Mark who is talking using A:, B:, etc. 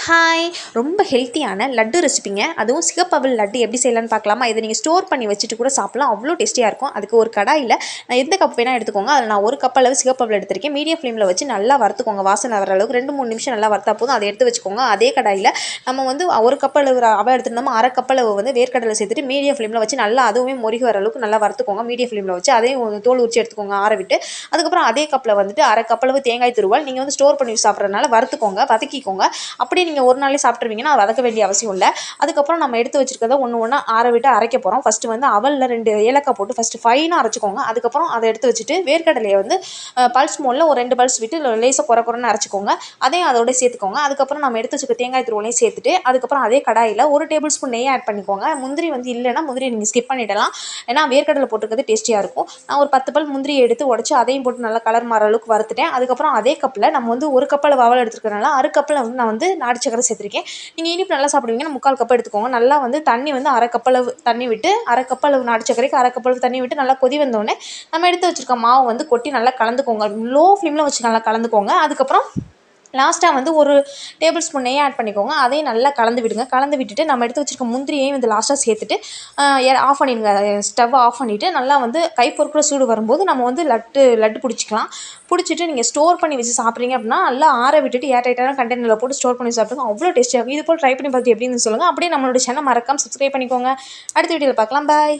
A: Hi, ரொம்ப ஹெல்த்தியான லட்டு ரெசிபிங்க. அதுவும் சிகப்பவல் லட்டு எப்படி செய்யலான்னு பார்க்கலாமா? இதை நீங்கள் ஸ்டோர் பண்ணி வச்சுட்டு கூட சாப்பிட்லாம். அவ்வளோ டேஸ்டியாக இருக்கும். அதுக்கு ஒரு கடாயில் நான் எந்த கப் வேணால் எடுத்துக்கோங்க. அதில் நான் ஒரு கப் அளவு சிகப்பவல் எடுத்திருக்கேன். மீடியம் ஃப்ளேமில் வச்சு நல்லா வறுத்துக்கோங்க. வாசனை வர அளவுக்கு 2-3 நிமிஷம் நல்லா வறுத்தா போதும். அதை எடுத்து வச்சுக்கோங்க. அதே கடாயில் நம்ம வந்து ஒரு கப் அளவு ரவை எடுத்துருந்தோமா, அரை கப் அளவு வந்து வேர்க்கடலை சேர்த்துட்டு மீடியம் ஃப்ளேமில் வச்சு நல்லா அதுவுமே முருகி வர அளவுக்கு நல்லா வறுத்துக்கோங்க. மீடியம் ஃப்ளேமில் வச்சு அதையும் தோல் உரிச்சு எடுத்துக்கோங்க, ஆற விட்டு. அதுக்கப்புறம் அதே கப்பில் வந்துட்டு அரை கப் அளவு தேங்காய் துருவல். நீங்கள் வந்து ஸ்டோர் பண்ணி சாப்பிட்றதுனால வறுத்துக்கோங்க, வதக்கிக்கோங்க. அப்படியே நீங்கள் ஒரு நாளே சாப்பிட்ருவீங்கன்னா வதக்க வேண்டிய அவசியம் இல்லை. அதுக்கப்புறம் நம்ம எடுத்து வச்சிருக்கிறத ஒன்று ஒன்றா ஆற விட்டு அரைக்க போகிறோம். ஃபஸ்ட்டு வந்து அவலில் 2 ஏலக்காய் போட்டு ஃபஸ்ட்டு ஃபைனாக அரைச்சிக்கோங்க. அதுக்கப்புறம் அதை எடுத்து வச்சுட்டு வேர்க்கடலையை வந்து பல்ஸ் மோடில் ஒரு 2 பல்ஸ் விட்டு லேசாக குறைன்னு அரைச்சிக்கோங்க. அதையும் அதோட சேர்த்துக்கோங்க. அதுக்கப்புறம் நம்ம எடுத்து வச்சுக்க தேங்காய் துருவலையும் சேர்த்துட்டு அதுக்கப்புறம் அதே கடாயில் 1 டேபிள் ஸ்பூன் நெய் ஆட் பண்ணிக்கோங்க. முந்திரி வந்து இல்லைன்னா முந்திரி நீங்கள் ஸ்கிப் பண்ணிடலாம். ஏன்னா வேர்க்கடலை போட்டுருக்கிறது டேஸ்டியாக இருக்கும். நான் ஒரு 10 பல் முந்திரியை எடுத்து உடச்சி அதையும் போட்டு நல்லா கலர் மாற அளவுக்கு வறுத்துட்டேன். அதுக்கப்புறம் அதே கப்பில் நம்ம வந்து ஒரு கப்பில் அவல் எடுத்துருக்கனால அரை கப்பில் வந்து நான் வந்து நாட்டு சக்கரை சேர்த்துருக்கேன். நீங்கள் இனிப்பு நல்லா சாப்பிடுவீங்கன்னா 3/4 கப் எடுத்துக்கோங்க. நல்லா வந்து தண்ணி வந்து அரை கப் அளவு தண்ணி விட்டு அரை கப் அளவு நாட்டு சக்கரைக்கு அரை கப் அளவு தண்ணி விட்டு நல்லா கொதி வந்தோடனே நம்ம எடுத்து வச்சுருக்க மாவு வந்து கொட்டி நல்லா கலந்துக்கோங்க. லோ ஃப்ளேமில் வச்சு நல்லா கலந்துக்கோங்க. அதுக்கப்புறம் லாஸ்ட்டாக வந்து ஒரு டேபிள் ஸ்பூன் நெய் ஆட் பண்ணிக்கோங்க. அதையும் நல்லா கலந்து விடுங்க. கலந்து விட்டுட்டு நம்ம எடுத்து வச்சுருக்க முந்திரியையும் வந்து லாஸ்ட்டாக சேர்த்துட்டு ஆஃப் பண்ணிடுங்க. ஸ்டவ்வை ஆஃப் பண்ணிவிட்டு நல்லா வந்து கை பொறுக்கிற சூடு வரும்போது நம்ம வந்து லட்டு பிடிச்சிக்கலாம். பிடிச்சிட்டு நீங்கள் ஸ்டோர் பண்ணி வச்சு சாப்பிட்றீங்க அப்படின்னா நல்லா ஆற விட்டுட்டு ஏர்டைட்டான கண்டெய்னரில் போட்டு ஸ்டோர் பண்ணி சாப்பிடுங்க. அவ்வளோ டேஸ்டியாக இருக்கும். இது போல் ட்ரை பண்ணி பார்த்து எப்படின்னு சொல்லுங்கள். அப்படியே நம்மளோட சேனல் மறக்காம சப்ஸ்கிரைப் பண்ணிக்கோங்க. அடுத்த வீடியோவில் பார்க்கலாம். பாய்.